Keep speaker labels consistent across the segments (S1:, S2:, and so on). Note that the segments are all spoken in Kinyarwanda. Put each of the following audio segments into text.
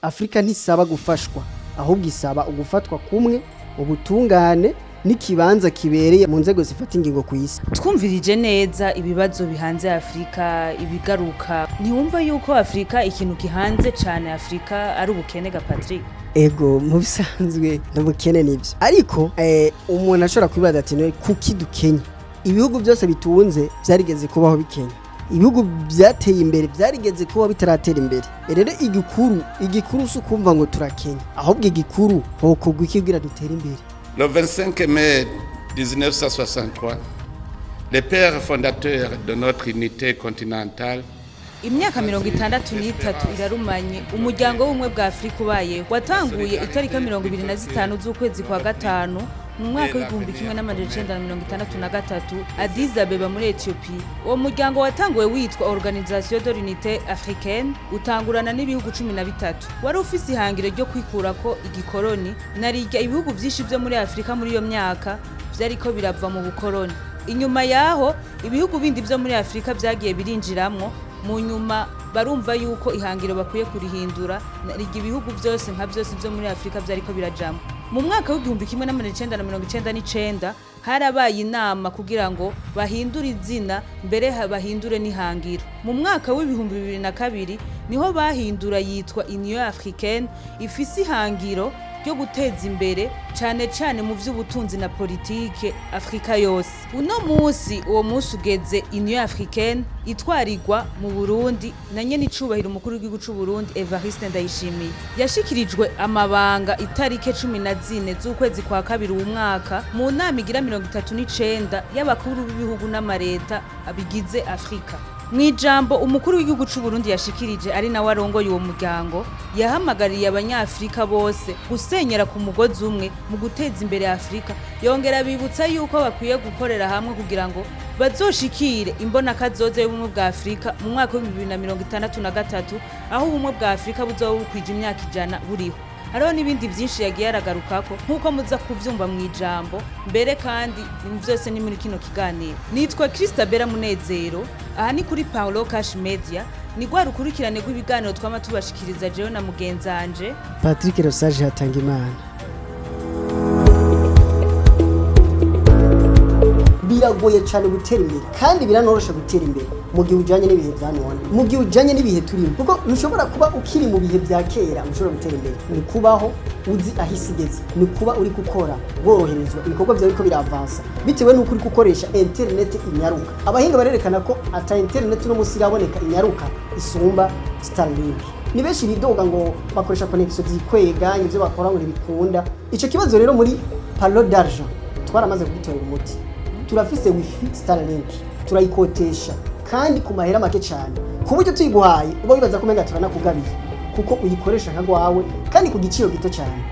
S1: Afrika ntisaba gufashwa ahubwo isaba ugufatwa kumwe ubutungane n'ikibanza kibereye mu nzego zifata ingingo ku isi.
S2: Twumvirije neza ibibazo bihanze Afrika ibigaruka ntiwumva yuko Afrika ikintu kihanze cyane Afrika ari ubukene ga Patrick.
S1: Ego mu bisanzwe ndabukene nivyo ariko umuntu ashobora kwibaza ati no kuki dukenye ibihugu byose bitunze byarigeze kubaho bikenya ibihugu byateye imbere byarigeze kuba bitaratera imbere rero igikuru sukumva ngo turakenya ahubwo igikuru hokugwa ikibwira dutera imbere.
S3: Le 25 mai 1963 les pères fondateurs de notre unité continentale
S2: Imyaka 63 irarumanye umuryango w'ubumwe bwa Afrika ubaye watanguye itariki 25 z'ukwezi kwa gatanu mu mwaka w'igihumbi kimwe n'1963 Addis Abeba muri Ethiopia. Uwo muryango watanguwe witwa Organisation de l'Unité Africaine utangurana n'ibihugu 13 wari ufise ihangiro ryo kwikurako igikoroni narirya ibihugu vyinshi byo muri Afrika muri iyo myaka vyariko birava mu bukoroni. Inyuma yaho ibihugu bindi byo muri Afrika vyagiye birinjiramwo mu nyuma barumva yuko ihangiro bakwiye kurihindura narigi ibihugu byose nka byose byo muri Afrika byariko birajamo. Mu mwaka w'igihumbi kimwe n'1999 harabaye inama kugira ngo bahindure izina mbere bahindure n'ihangiro. Mu mwaka w'ibihumbi 2002 niho bahindura yitwa Union Africaine ifise ihangiro ryo guteza imbere cyane mu vy'ubutunzi na politike Afrika yose. Uno musi uwo musi ugeze Union Africaine itwarirwa mu Burundi na nyene icubahiro umukuru w'igihugu c'u Burundi Évariste Ndayishimiye. Yashikirijwe amabanga itarike 14 z'ukwezi kwa kabiri umwaka mu nama igira 39 y'abakuru b'ibihugu n'amareta abigize Afrika. Mw'ijambo umukuru w'igihugu c'u Burundi yashikirije ari nawe arongoye uwo muryango yahamagariye abanyafrika bose gusenyera ku mugozi umwe mu guteza imbere Afrika yongera bibutsa yuko bakwiye gukorera hamwe kugira ngo bazoshikire imbona kazoze y'ubumwe bwa Afrika mu mwaka wa 2063 aho ubumwe bwa Afrika buzoba bukwije imyaka 100 buriho. Hariho n'ibindi byinshi yagiye aragarukako nkuko muza kuvyumva mw'ijambo mbere kandi byose ni muri kino kiganiro. Nitwa Christabera Munezero aha ni kuri Paulo Cash Media ni gwa rukurikirane rw'ibiganiro twama tubashikiriza jewe na mugenzanje
S1: Patrick Rosage hatanga imana. Biragoye cyane gutera imbere kandi biranorosha gutera imbere mu gihe ujanye n'ibihe bya none mu gihe ujanye n'ibihe turimo kuko ntushobora kuba ukiri mu bihe bya kera ushobora gutera imbere ni kubaho uzi ahisigeze ni kuba uri gukora bworoherezwa ibikorwa byawe biko biravansa bitewe n'uko uri gukoresha internet inyaruka. Abahinga barerekana ko ata internet no musi iraboneka inyaruka isumba Starlink. Ni benshi bidoga ngo bakoresha connection zikwega ivyo bakora ngo bikunda. Ico kibazo rero muri Parlo d'argent twaramaze kugitorera umuti. Turafise wifi Starlink turayikotesha kandi ku mahera make cyane ku buryo tuyiguhaye uba wibaza ko menga turanakugabiye kuko uyikoresha nka gwawe kandi ku giciro gito cyane.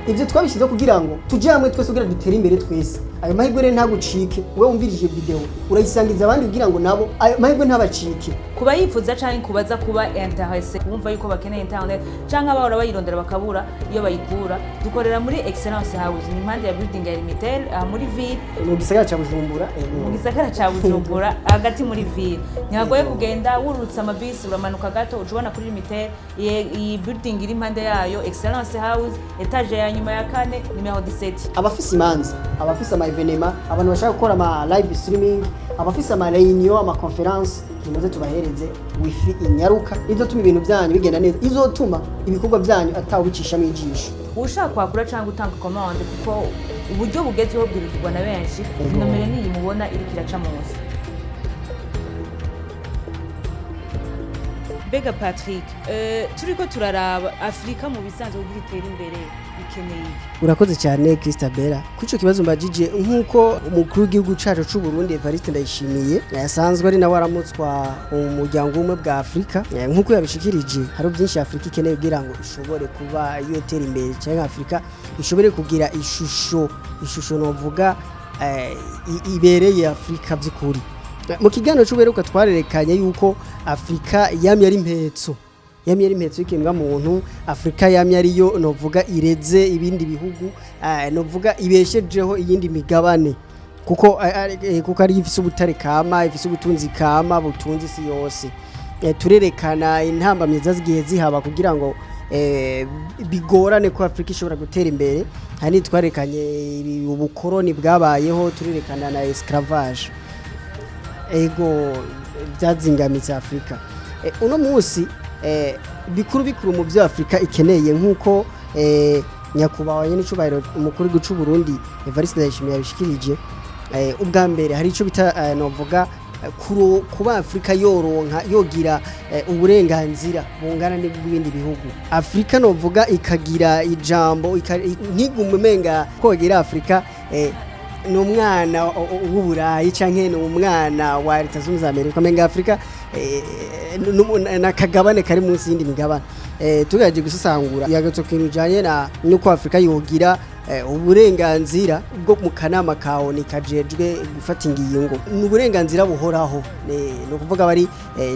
S1: Ivyo twabishize kugira ngo tuje hamwe twese kugira dutere imbere twese. Ayo mahirwe rero ntagucike wewe umvirije video urayisangiza abandi kugira ngo nabo ayo mahirwe ntabacike.
S2: Kuba yifuza canke kubaza kuba intéressé wumva yuko bakeneye internet canke abahora bayirondera bakabura iyo bayikura dukorera muri Excellence House ni impande ya building ya Limitel muri ville
S1: mu gisagara ca Bujumbura
S2: mu gisagara ca Bujumbura hagati muri ville ntihagoye kugenda wurutsa amabisi uramanuka gato ujubona kuri Limitel iyi building iri impande yayo Excellence House etage ya nyuma ya 4 numero 17.
S1: Abafise imanza abafise ama evenema abantu bashaka gukora ama live streaming abafise ama réunion ama conference nimuze tubahereze wifi inyaruka izotuma ibintu byanyu bigenda neza izotuma ibikorwa byanyu atawubicisha ijisho.
S2: Ushaka kwakura cyangwa utanga commande kuko uburyo bugezweho bwirikirwa na benshi nomero niyi mubona iri kiraca munsi. Bega Patrick turiko turaraba Afrika mu bisanzwe bw'itera imbere bikeneye.
S1: Urakoze cyane Christabera kuco kibazo mbajije nkuko umukuru w'igihugu cacu c'u Burundi Évariste Ndayishimiye yasanzwe ari nawe aramutswa umuryango umwe bwa Afrika nkuko yabishikirije hari byinshi Afrika ikeneye kugira ngo ishobore kuba iyo tera imbere cyangwa Afrika ishobore kugira ishusho novuga ibereye Afrika by'ukuri. Mu kiganiro cy'uberuka twarerekanye yuko Afrika yamye ari impetso y'ikembwa muntu. Afrika yamye ariyo novuga ireze ibindi bihugu novuga ibeshejeho iyindi migabane kuko ari ifise ubutare kama ifise ubutunzi kama butunzi isi yose. Turerekana intambamye zazigiye zihaba kugira ngo bigorane ko Afrika ishobora gutera imbere. Hani twarekanye ubukoroni bwabayeho, turerekana na esclavage ego byazingamitse Afrika. Uno munsi bikuru mu byo Afrika ikeneye nkuko nyakubahwa n'icubahiro umukuru w'igihugu cy'u Burundi Évariste Ndayishimiye yashikirije. Ubwa mbere hari ico bita novuga kuba Afrika yoronka yogira uburenganzira bungana n'ibindi bihugu. Afrika novuga ikagira ijambo nkigumenga kogira Afrika n'umwana w'uburayi canke n'umwana wa Leta Zunze za Amerika. Menga Afrika na kagabane kari munsi y'indi migabane. Tugaje gusasangura yagatso kintu janye na nuko Afrika yogira uburenganzira bwo mu kanama kawo nikajejwe gufata ingingo. N'uburenganzira buhoraho no kuvuga bari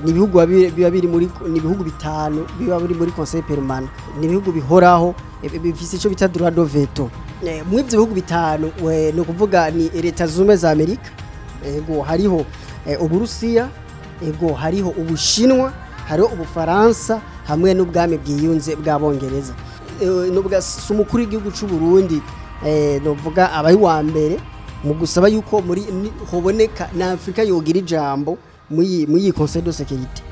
S1: ni bihugu biba biri muri ni bihugu bitanu biba biri muri conseil permanent. Ni bihugu bihoraho bifise ico bita droit de veto. Mu ivyo bihugu bitanu no kuvuga ni Leta Zunze za Amerika, ego hariho Uburusiya, ego hariho Ubushinwa, hariho Ubufaransa hamwe n'ubwami bwiyunze bw'Abongereza. Nubwa umukuru w'igihugu cy'u Burundi novuga abayi wa mbere mu gusaba yuko muri hoboneka na Afrika yogira ijambo muri Conseil de Sécurité,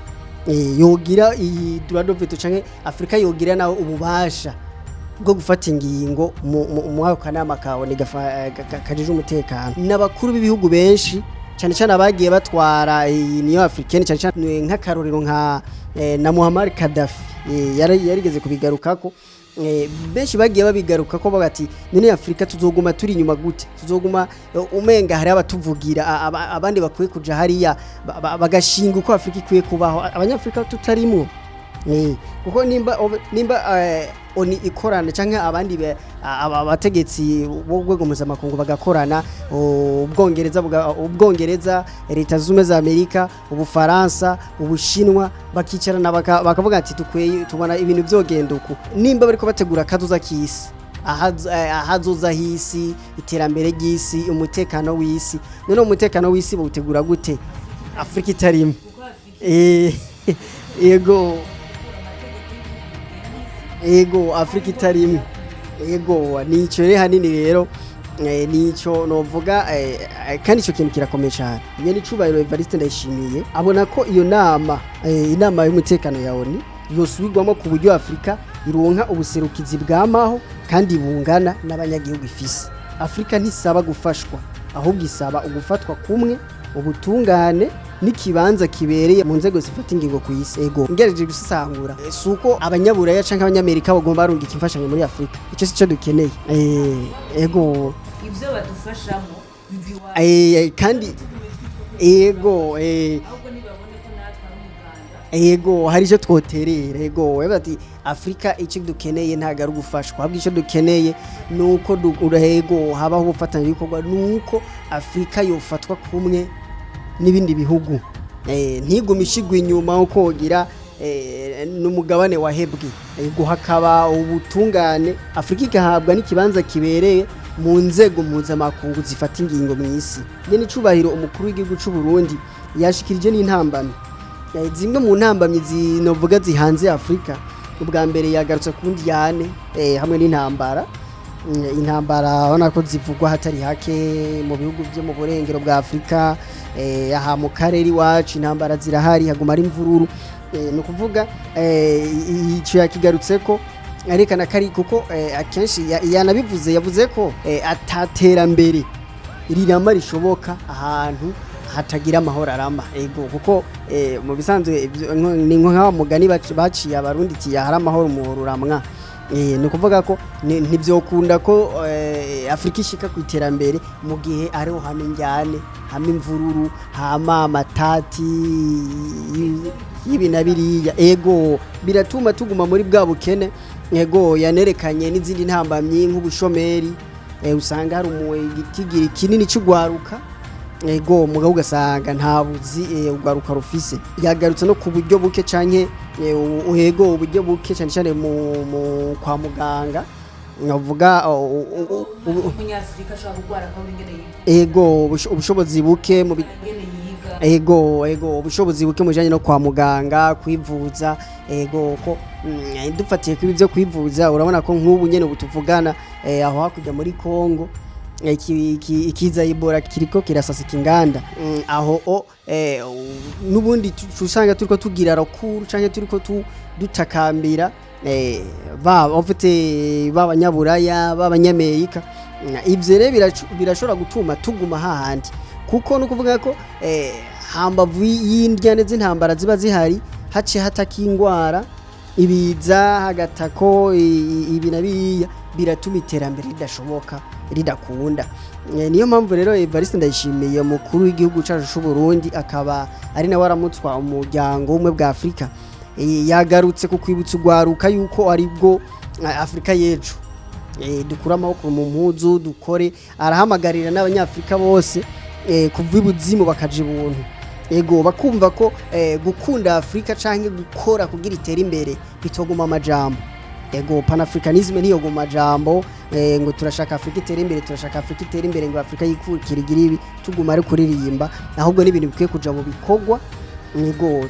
S1: yogira i droit de veto canke Afrika yogira naho ububasha bwo gufata ingingo mu kanama kawo kajije umutekano. N'abakuru b'ibihugu benshi cyane cyane abagiye batwara Union Africaine cyane cyane nk'akarorero nka na Muammar Gaddafi yarigeze kubigarukako. Benshi bagiye babigaruka ko bagati none Afrika tuzoguma turi nyuma gute, tuzoguma umenga hari abatuvugira abandi bakwiye kuja hariya bagashinga uko Afrika ikwiye kubaho, abanyafrika tutarimo. Kuko nimba oni ikorana canke abandi abategetsi bo gwego mpuzamakungu bagakorana, ubwongereza Leta Zunze za Amerika, Ubufaransa, Ubushinwa bakicarana bakavuga ati tukwiye tubona ibintu byogenda uko. Nimba bariko bategura kazoza k'isi ahazoza hisi, iterambere ry'isi, umutekano w'isi, none umutekano w'isi bawutegura gute Afrika itarimo? Ego Afrika itarimo, ego nico rero hanini rero nico novuga kandi ico kintu kirakomeye cyane. Iyo ni cubahiro Évariste Ndayishimiye abona ko iyo inama y'umutekano ya ONU yosubirwamwo ku buryo Afrika ironka ubuserukizi bwamaho kandi bungana n'abanyagihugu ifise. Afrika ntisaba gufashwa, ahubwo isaba ugufatwa kumwe, ubutungane n'ikibanza kibereye mu nzego zifata ingingo ku isi. Ego ngereje gusasangura suko abanyaburaya canke abanyamerika bagomba barungika imfashanyo muri Afrika, ico sico dukeneye. Ego
S2: ivyo badufashamo biviwa
S1: kandi ego
S2: ahubwo nibabone ko natwe ari Uganda.
S1: Ego hari ico twoterera. Ego bati Afrika ico dukeneye ntago ari gufashwa, ahubwo ico dukeneye nuko ego habaho ubufatanye bikorwa, nuko Afrika yofatwa kumwe n'ibindi bihugu, ntigumishigwe inyuma uko wogira n'umugabane wahebwe. Hakaba ubutungane, Afrika igahabwa n'ikibanza kibereye mu nzego mpuzamakungu zifata ingingo mu isi. Nyene icubahiro umukuru w'igihugu cy'u Burundi yashikirije n'intambamyi, zimwe mu ntambamyi zinovuga zihanze Afrika. Ubwa mbere yagarutse ku ndiyane hamwe n'intambara abona ko zivugwa hatari hake mu bihugu byo mu burengero bwa Afrika. Aha mu karere iwacu intambara zirahari, haguma ari imvururu. No kuvuga ico yakigarutse ko arekana kari kuko akenshi yanabivuze, yavuze ko ataterambere rirama rishoboka ahantu hatagira amahoro arama. Ego kuko mu bisanzwe ni nka mugani baciye abarundi ati hari amahoro umuhoro uramwa. Ni kuvuga ko ntibyokunda ko Afrika ishika ku iterambere mu gihe ariho hamwe njyane, hamwe imvururu, hama amatati yibi na biriya. Ego biratuma tuguma muri bwa bukene. Ego yanerekanye n'izindi ntambamyi nk'ubushomeri, usanga hari igitigiri kinini cy'ugwaruka. Ego mugabo ugasanga nta buzi ugwaruka rufise. Yagarutse no ku buryo buke canke uhego uburyo buke cyane cyane mu kwa muganga. Navuga
S2: umunyafrika ashaka kugwara ko ingene yiga.
S1: Ego ubushobozi buke mu
S2: ingene yiga
S1: ego ubushobozi buke mujanye no kwa muganga kwivuza ego ko dufatiye ku byo kwivuza urabona ko nk'ubu nyene butuvugana aho hakurya muri Kongo ikiza Ebola kiriko kirasasika inganda aho nubundi tusanga turiko tugira rokuru canke turiko dutakambira b'abanyaburaya b'abanyamerika ivyo rero birashobora gutuma tuguma hahandi kuko nukuvuga ko hambavu y'indyane z'intambara ziba zihari hace hataka ingwara ibiza hagatako ibi nabiriya biratuma iterambere ridashoboka ridakunda niyo mpamvu rero Évariste Ndayishimiye mukuru w'igihugu cyacu cy'u Burundi akaba ari nawe aramutswa umuryango w'Ubumwe bwa Afrika yagarutse ku kwibutsa ugwaruka yuko aribwo Afrika y'ejo dukura amaboko mu mpuzu dukore arahamagarira n'abanyafrika bose kuva ibuzimu bakaja ibuntu ego bakumva ko gukunda Afrika canke gukora kugira itere imbere bitoguma amajambo ego panafricanisme niyo guma majambo ngo turashaka Afrika itere imbere ngo Afrika yikukira igira ibi tuguma ari kuririmba ahubwo n'ibintu bikwiye kuja mu bikogwa ego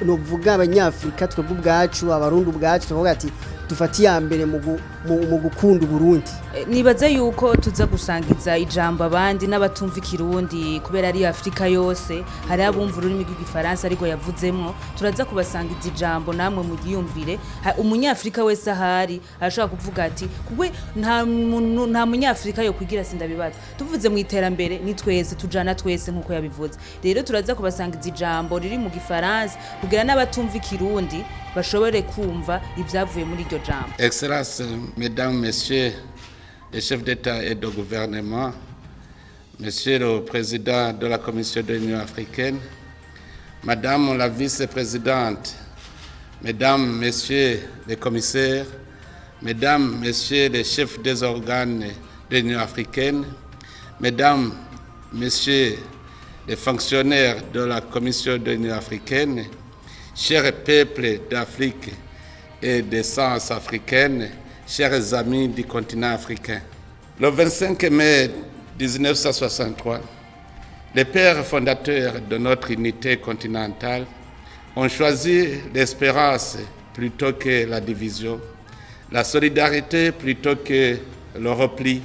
S1: no vuga abanyafrika twebwe ubwacu abarundi ubwacu tuvuga ati dufati ya mbere mu gukunda Burundi.
S2: Nibaze yuko tuza gusangiza ijambo abandi n'abatumva ikirundi kubera ari Afrika yose hari abumva ururimi rw'igifaransa ariko yavuzemwo turaza kubasangiza ijambo namwe mu giyumvire umunyafrika wese ahari arashobora kuvuga ati kuwe nta munyafrika yo kugira sindabibaza tuvuze mu iterambere ni twese tujana twese nkuko yabivuze rero turaza kubasangiza ijambo riri mu gifaransa kugira n'abatumva ikirundi bashobore kumva ibyavuye muri iryo jambo.
S3: Excellences, mesdames, messieurs, les chefs d'État et de gouvernement, monsieur le Président de la Commission de l'Union africaine, madame la vice-présidente, mesdames, messieurs les commissaires, mesdames, messieurs les chefs des organes de l'Union africaine, mesdames, messieurs les fonctionnaires de la Commission de l'Union africaine, chers peuples d'Afrique et d'essence africaine, chers amis du continent africain. Le 25 mai 1963, les pères fondateurs de notre unité continentale ont choisi l'espérance plutôt que la division, la solidarité plutôt que le repli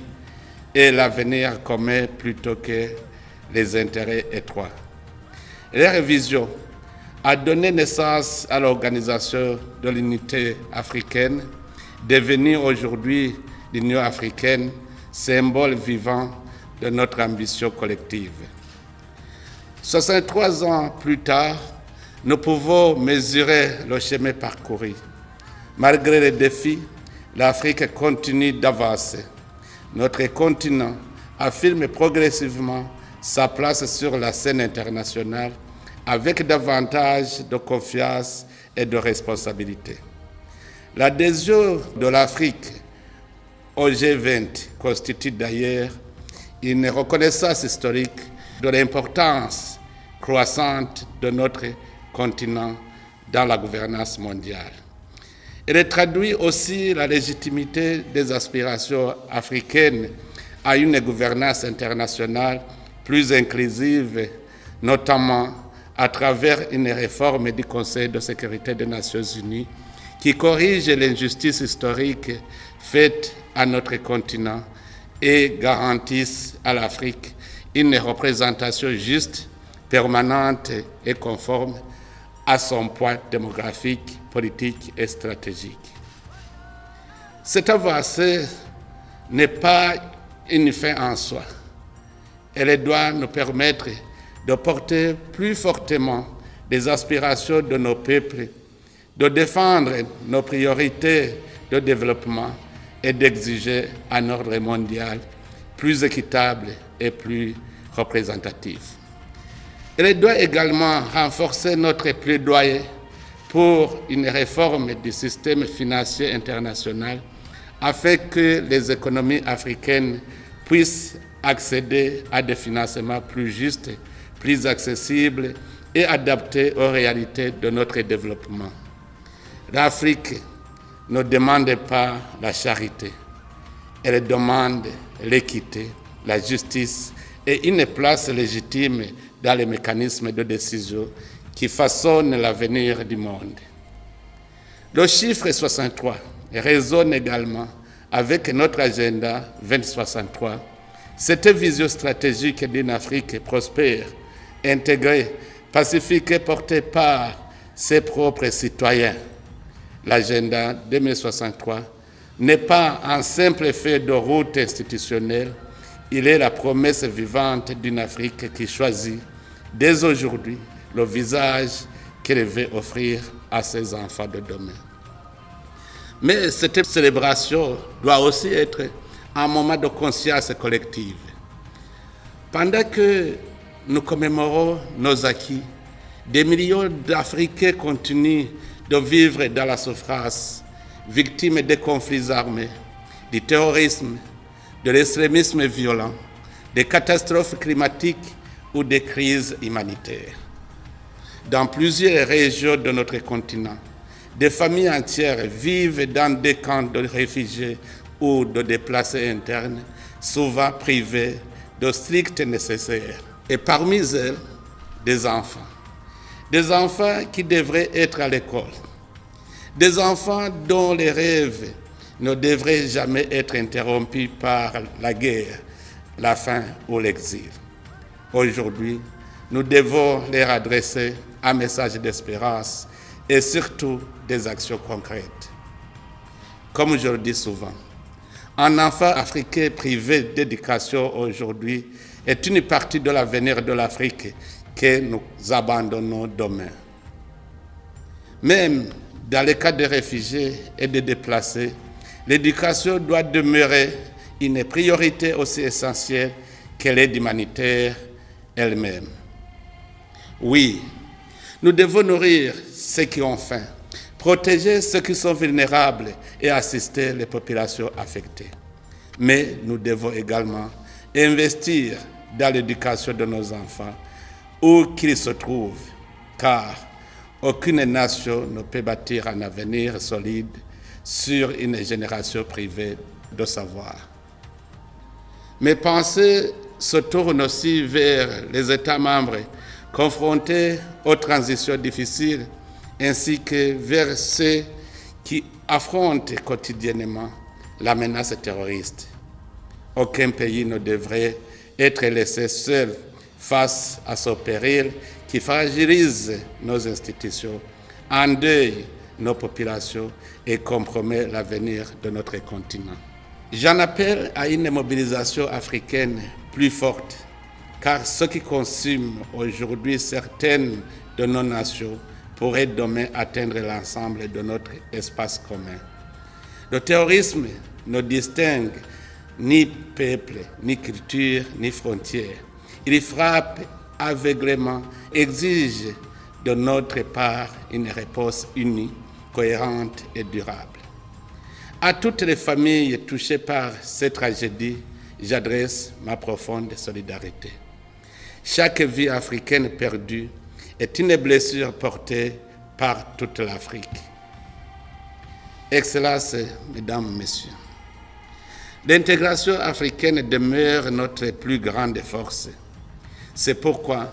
S3: et l'avenir commun plutôt que les intérêts étroits. Leur vision a donné naissance à l'organisation de l'unité africaine, devenue aujourd'hui l'Union africaine, symbole vivant de notre ambition collective. 63 ans plus tard, nous pouvons mesurer le chemin parcouru. Malgré les défis, l'Afrique continue d'avancer. Notre continent affirme progressivement sa place sur la scène internationale avec davantage de confiance et de responsabilité. L'adhésion de l'Afrique au G20 constitue d'ailleurs une reconnaissance historique de l'importance croissante de notre continent dans la gouvernance mondiale. Elle traduit aussi la légitimité des aspirations africaines à une gouvernance internationale plus inclusive, notamment à travers une réforme du Conseil de sécurité des Nations Unies qui corrige l'injustice historique faite à notre continent et garantisse à l'Afrique une représentation juste, permanente et conforme à son poids démographique, politique et stratégique. Cette avancée n'est pas une fin en soi. Elle doit nous permettre de porter plus fortement les aspirations de nos peuples, de défendre nos priorités de développement et d'exiger un ordre mondial plus équitable et plus représentatif. Elle doit également renforcer notre plaidoyer pour une réforme du système financier international afin que les économies africaines puissent accéder à des financements plus justes, plus accessibles et adaptés aux réalités de notre développement. L'Afrique ne demande pas la charité, elle demande l'équité, la justice et une place légitime dans les mécanismes de décision qui façonnent l'avenir du monde. Le chiffre 63 résonne également avec notre agenda 2063, cette vision stratégique d'une Afrique prospère, intégrée, pacifique et portée par ses propres citoyens. L'agenda 2063 n'est pas un simple fait de route institutionnelle, il est la promesse vivante d'une Afrique qui choisit dès aujourd'hui le visage qu'elle veut offrir à ses enfants de demain. Mais cette célébration doit aussi être un moment de conscience collective. Pendant que nous commémorons nos acquis, des millions d'Africains continuent de vivre dans la souffrance, victimes des conflits armés, du terrorisme, de l'extrémisme violent, des catastrophes climatiques ou des crises humanitaires. Dans plusieurs régions de notre continent, des familles entières vivent dans des camps de réfugiés ou de déplacés internes, souvent privés de strict nécessaire. Et parmi elles, des enfants. Des enfants qui devraient être à l'école. Des enfants dont les rêves ne devraient jamais être interrompus par la guerre, la faim ou l'exil. Aujourd'hui, nous devons leur adresser un message d'espérance et surtout des actions concrètes. Comme je le dis souvent, un enfant africain privé d'éducation aujourd'hui est une partie de l'avenir de l'Afrique que nous abandonnons demain. Même dans les cas de réfugiés et de déplacés, l'éducation doit demeurer une priorité aussi essentielle que l'aide humanitaire elle-même. Oui, nous devons nourrir ceux qui ont faim, protéger ceux qui sont vulnérables et assister les populations affectées. Mais nous devons également investir dans l'éducation de nos enfants, où qu'ils se trouvent, car aucune nation ne peut bâtir un avenir solide sur une génération privée de savoir. Mes pensées se tournent aussi vers les États membres confrontés aux transitions difficiles, ainsi que vers ceux qui affrontent quotidiennement la menace terroriste. Aucun pays ne devrait être laissé seul face à ce péril qui fragilise nos institutions, endeuille nos populations et compromet l'avenir de notre continent. J'en appelle à une mobilisation africaine plus forte, car ce qui consume aujourd'hui certaines de nos nations pourrait demain atteindre l'ensemble de notre espace commun. Le terrorisme ne distingue ni peuple, ni culture, ni frontières. Il frappe aveuglément, exige de notre part une réponse unie, cohérente et durable. À toutes les familles touchées par cette tragédie, j'adresse ma profonde solidarité. Chaque vie africaine perdue est une blessure portée par toute l'Afrique. Excellences, Mesdames, Messieurs, l'intégration africaine demeure notre plus grande force. C'est pourquoi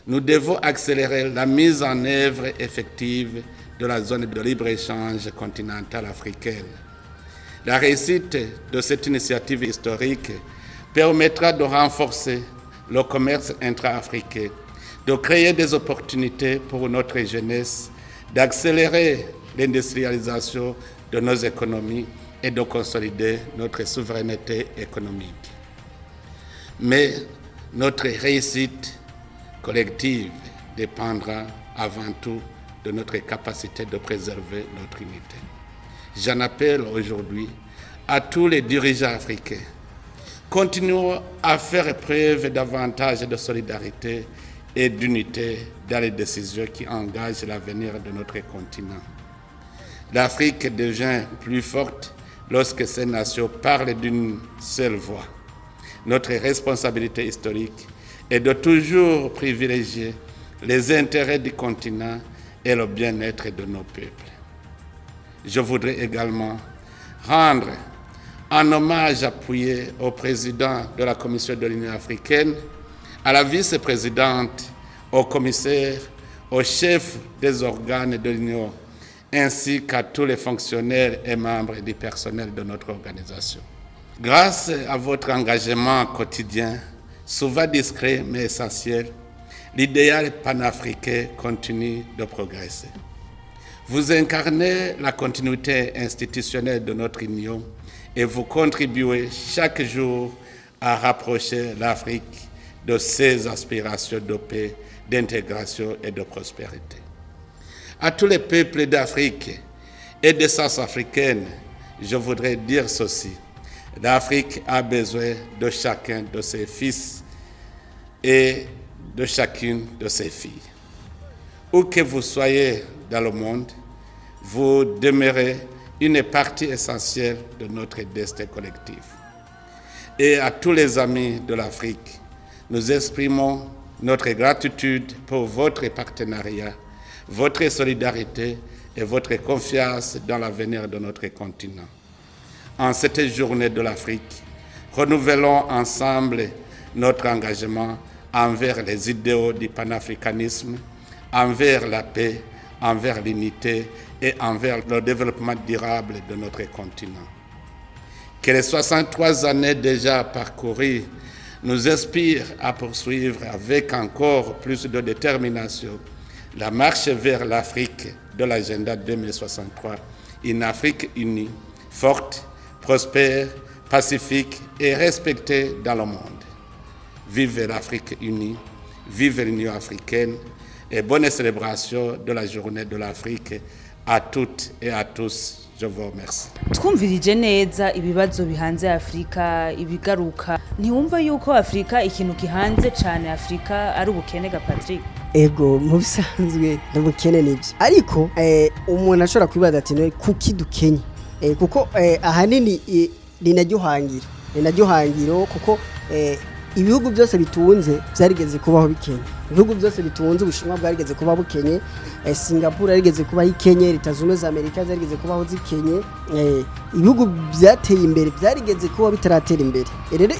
S3: nous devons accélérer la mise en œuvre effective de la zone de libre-échange continentale africaine. La réussite de cette initiative historique permettra de renforcer le commerce intra-africain, de créer des opportunités pour notre jeunesse, d'accélérer l'industrialisation de nos économies et de consolider notre souveraineté économique. Mais notre réussite collective dépendra avant tout de notre capacité de préserver notre unité. J'en appelle aujourd'hui à tous les dirigeants africains. Continuons à faire preuve davantage de solidarité et d'unité dans les décisions qui engagent l'avenir de notre continent. L'Afrique devient plus forte lorsque ces nations parlent d'une seule voix. Notre responsabilité historique est de toujours privilégier les intérêts du continent et le bien-être de nos peuples. Je voudrais également rendre un hommage appuyé au président de la Commission de l'Union africaine, à la vice-présidente aux commissaires, aux chefs des organes de l'Union, ainsi qu'à tous les fonctionnaires et membres du personnel de notre organisation. Grâce à votre engagement quotidien, souvent discret mais essentiel, l'idéal panafricain continue de progresser. Vous incarnez la continuité institutionnelle de notre Union et vous contribuez chaque jour à rapprocher l'Afrique de ses aspirations de paix, d'intégration et de prospérité. À tous les peuples d'Afrique et d'essence africaine, je voudrais dire ceci. L'Afrique a besoin de chacun de ses fils et de chacune de ses filles. Où que vous soyez dans le monde, vous demeurez une partie essentielle de notre destin collectif. Et à tous les amis de l'Afrique, nous exprimons notre gratitude pour votre partenariat, votre solidarité et votre confiance dans l'avenir de notre continent. En cette journée de l'Afrique, renouvelons ensemble notre engagement envers les idéaux du panafricanisme, envers la paix, envers l'unité et envers le développement durable de notre continent. Que les 63 années déjà parcourues nous inspirent à poursuivre avec encore plus de détermination la marche vers l'Afrique de l'agenda 2063, une Afrique unie, forte, prospère, pacifique et respectée dans le monde. Vive l'Afrique unie, vive l'Union africaine et bonne célébration de la journée de l'Afrique à toutes et à tous. Je vous remercie.
S2: Twumvirije neza ibibazo bihanze Afrika ibigaruka ntiwumva yuko Afrika ikintu gihanze cyane Afrika ari ubukene ga Patrick.
S1: Ego mu bisanzwe n'ubukene nibyo ariko umuntu ashobora kwibaza ati no kuki dukenye kuko ahanini ninajyohangiro kuko ibihugu byose bitunze byarigeze kubaho bikenye ibihugu byose bitunze Ubushinwa bwarigeze kuba bukenye Singapore yarigeze kuba ikenye Leta Zunze za Amerika zarigeze kubaho zikenye ibihugu byateye imbere byarigeze kuba bitaratera imbere rero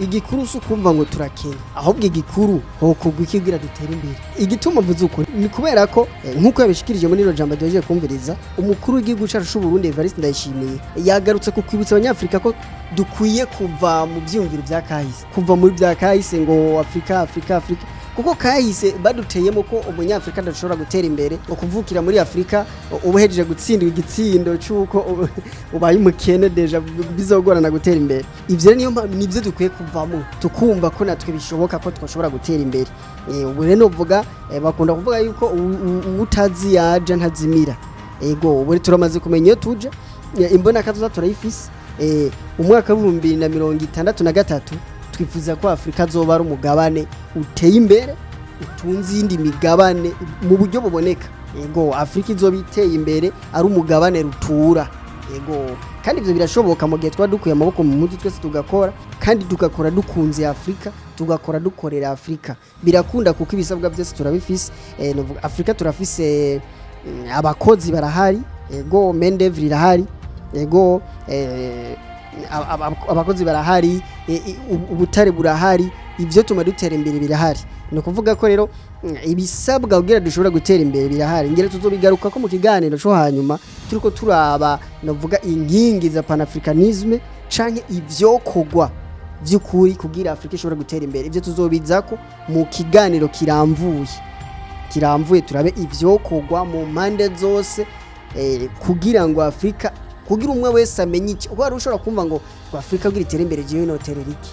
S1: igikuru sukumva ngo turakenya ahubwo igikuru hokugwa ikigira dutera imbere igituma mvuze uko ni kubera ko nkuko yabishikirije muri ijambo ryaje kumviriza umukuru w'igihugu cyacu cy'u Burundi Évariste Ndayishimiye yagarutse ku kwibutsa abanyafrika ko dukwiye kuva mu byumviro bya kahise kuva muri bya kahise ngo Afrika kuko kahise baduteyemo ko umunyafrika adashobora gutera imbere ukuvukira muri Afrika ubuhejeje gutsindwa igitsindo cyuko ubaye umukene deja bizogorana gutera imbere ivyo nibyo dukwiye kuvamo tukumva ko natwe bishoboka ko twashobora gutera imbere ubu rero uvuga bakunda kuvuga yuko utazi yaje ntazimira ego ubu turamaze kumenya iyo tuje imbona kazoza turayifise umwaka wa 2063 twifuza ko Afrika zoba ari umugabane uteye imbere utunze indi migabane mu buryo buboneka ego Afrika izoba iteye imbere ari umugabane rutura ego kandi ivyo birashoboka mu gihe twadukuye amaboko mu muzi twese tugakora kandi tugakora dukunze Afrika tugakora dukorera Afrika birakunda kuko ibisabwa byose turabifise Afrika turafise abakozi barahari ego mendevri irahari ego abakozi barahari ubutare burahari ivyo tuma dutera imbere birahari no kuvuga ko rero ibisabwa kugira dushobora gutera imbere birahari ngere tuzobigaruka ko mu kiganiro cyo hanyuma turiko turaba novuga inkingi za panafricanisme canke ivyo kogwa by'ukuri kugira Afrika ishobora gutera imbere ivyo tuzobizako mu kiganiro kiramvuye turabe ivyo kogwa mu mande zose kugira ngo Afrika kugira umwe wese amenye iki uko ari ushobora kumva ngo Afrika kugira itere imbere jewe no tereriki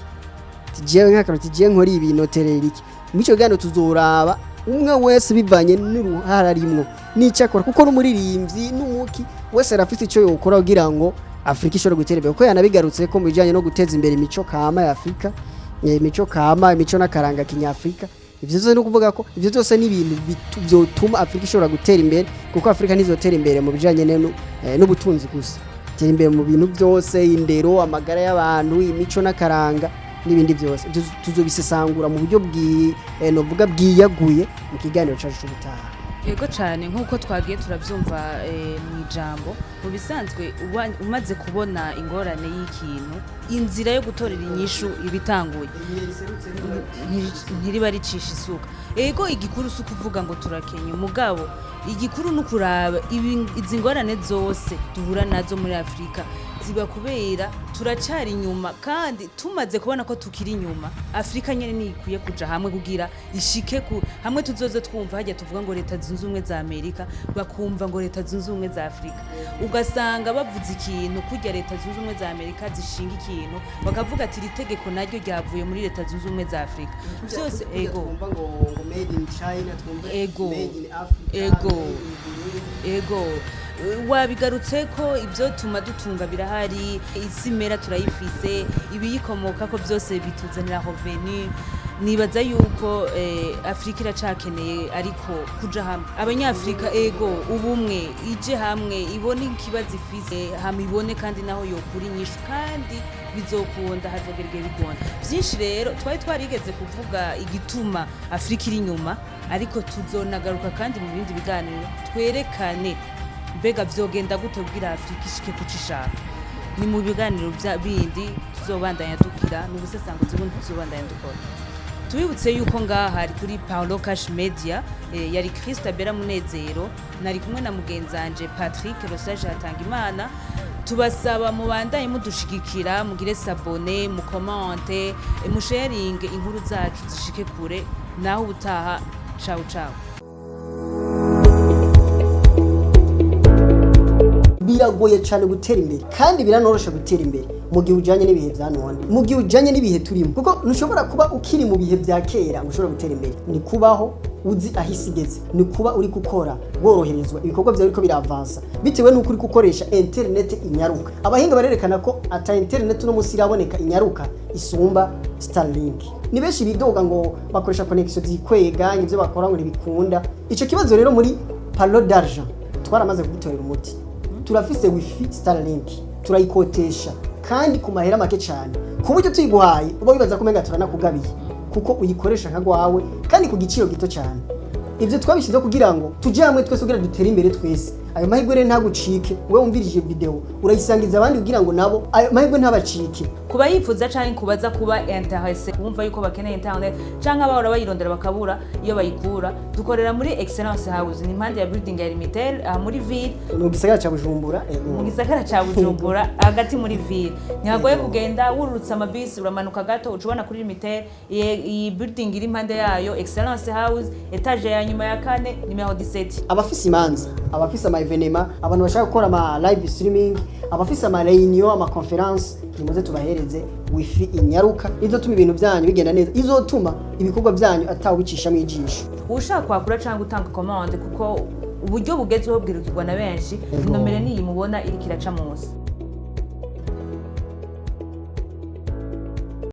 S1: tijewe nk'akaroti je nkori ibi no tereriki mico gano tuzoraba umwe wese bivanye n'uruhara arimwo n'icyakora kuko n'umuririmbyi n'umuki wese arafite icyo yokora kugira ngo Afrika ishobora gutera imbere kuko yanabigarutse ko mu bijanye no guteza imbere imico kama ya Afrika imico n'akaranga kinyafrika ivyo zose no kuvuga ko ivyo zose ni ibintu byotuma Afrika ishobora gutera imbere kuko Afrika nizotera imbere mu bijanye n'ubutunzi gusa tera imbere mu bintu byose indero amagara y'abantu imico n'akaranga n'ibindi byose tuzobisesangura mu buryo novuga bwiyaguye mu kiganiro cyacu cy'ubutaha
S2: Yego cyane nk'uko twagiye turavyumva mw'ijambo mu bisanzwe umaze kubona ingorane y'ikintu inzira yo gutorera inyishu ibitanguye ntiriba ricisha isuka. Ego igikuru si ukuvuga ngo turakenye umugabo igikuru nukuraba izi ngorane zose duhura nazo muri Afrika ziba kubera turacari inyuma kandi tumaze kubona ko tukiri inyuma Afrika nyene nikwiye kuja hamwe kugira ishike hamwe tuzoze twumva hajya tuvuga ngo leta zunze ubumwe za Amerika bakumva ngo leta zunze ubumwe za Afrika ugasanga bavuze ikintu kujya leta zunze ubumwe za Amerika zishinga ikintu bakavuga ati ritegeko naryo ryavuye muri leta zunze ubumwe za Afrika byose ego
S1: made in China
S2: ego
S1: made in Africa
S2: ego wabigarutse ko ibyo tuma dutunga birahari isi mera turayifise ibiyikomoka ko byose bituzanira revenu nibaza yuko Afrika iracakeneye ariko kuja hamwe abanyafrika ego ubumwe ije hamwe ibone ikibazo ifise hamwe ibone kandi naho yokuri nyishu kandi bizokunda hazogerege bigona byinshi rero twarigeze kuvuga igituma Afrika iri nyuma ariko tuzonagaruka kandi mu bindi biganiro twerekane mbega vyogenda gute kugira Afrika ishike kucishaka ni mu biganiro bindi tuzobandanya dukira n'ubusesanguzi bundi tuzobandanya dukora tubibutse yuko ngaha ari kuri Paulo Cash Media yari Christabera Munezero nari kumwe na mugenzanje Patrick Rosage Hatangimana tubasaba mubandanye mudushigikira mugire sabone mu comment mu sharing inkuru zacu zishike kure naho ubutaha ciao ciao.
S1: Biragoye cyane gutera imbere kandi biranorosha gutera imbere mu gihe ujanye n'ibihe bya none mu gihe ujanye n'ibihe turimo kuko ntushobora kuba ukiri mu bihe bya kera ushobora gutera imbere ni kubaho uzi ahisigeze ni kuba uri gukora woroherezwa ibikorwa byawe ariko biravansa bitewe n'uko uri gukoresha internet inyaruka abahinga barerekana ko ata internet no musi iraboneka inyaruka isumba Starlink ni benshi bidoga ngo bakoresha connection zikwega ivyo bakora ngo ntibikunda ico kibazo rero muri palo d'argent twaramaze kugitorera umuti turafise wifi Starlink turayikotesha kandi ku mahera make cyane ku buryo tuyiguhaye uba wibaza ko menga turanakugabiye kuko uyikoresha nka gwawe kandi ku giciro gito cyane ivyo twabishize kugira ngo tuje hamwe twese kugira dutere imbere twese ayo mahirwe rero ntagucike we wumvirije video urayisangiza abandi kugira ngo nabo ayo mahirwe ntabacike
S2: kuba yifuza canke kubaza kuba intéressé kumva yuko bakeneye internet canke abahora bayirondera bakabura iyo bayikura dukorera muri Excellence House ni impande ya building ya Limitel muri ville
S1: mu gisagara ca Bujumbura
S2: mu gisagara ca Bujumbura hagati muri ville ntihagoye kugenda wururutsa amabisi uramanuka gato ucubona kuri Limitel iyi building iri impande yayo Excellence House etage ya nyuma ya 4 numero 17
S1: abafise imanza abafise evenema abantu bashaka gukora ama live streaming abafise ama reunion ama conference nimuze tubahereze wifi inyaruka izotuma ibintu byanyu bigenda neza izotuma ibikorwa byanyu atawicisha mu ijisho
S2: ushaka kwakura cyangwa utanga commande kuko uburyo bugezweho bwirukirwa na benshi nomero niyi mubona iri kiraca munsi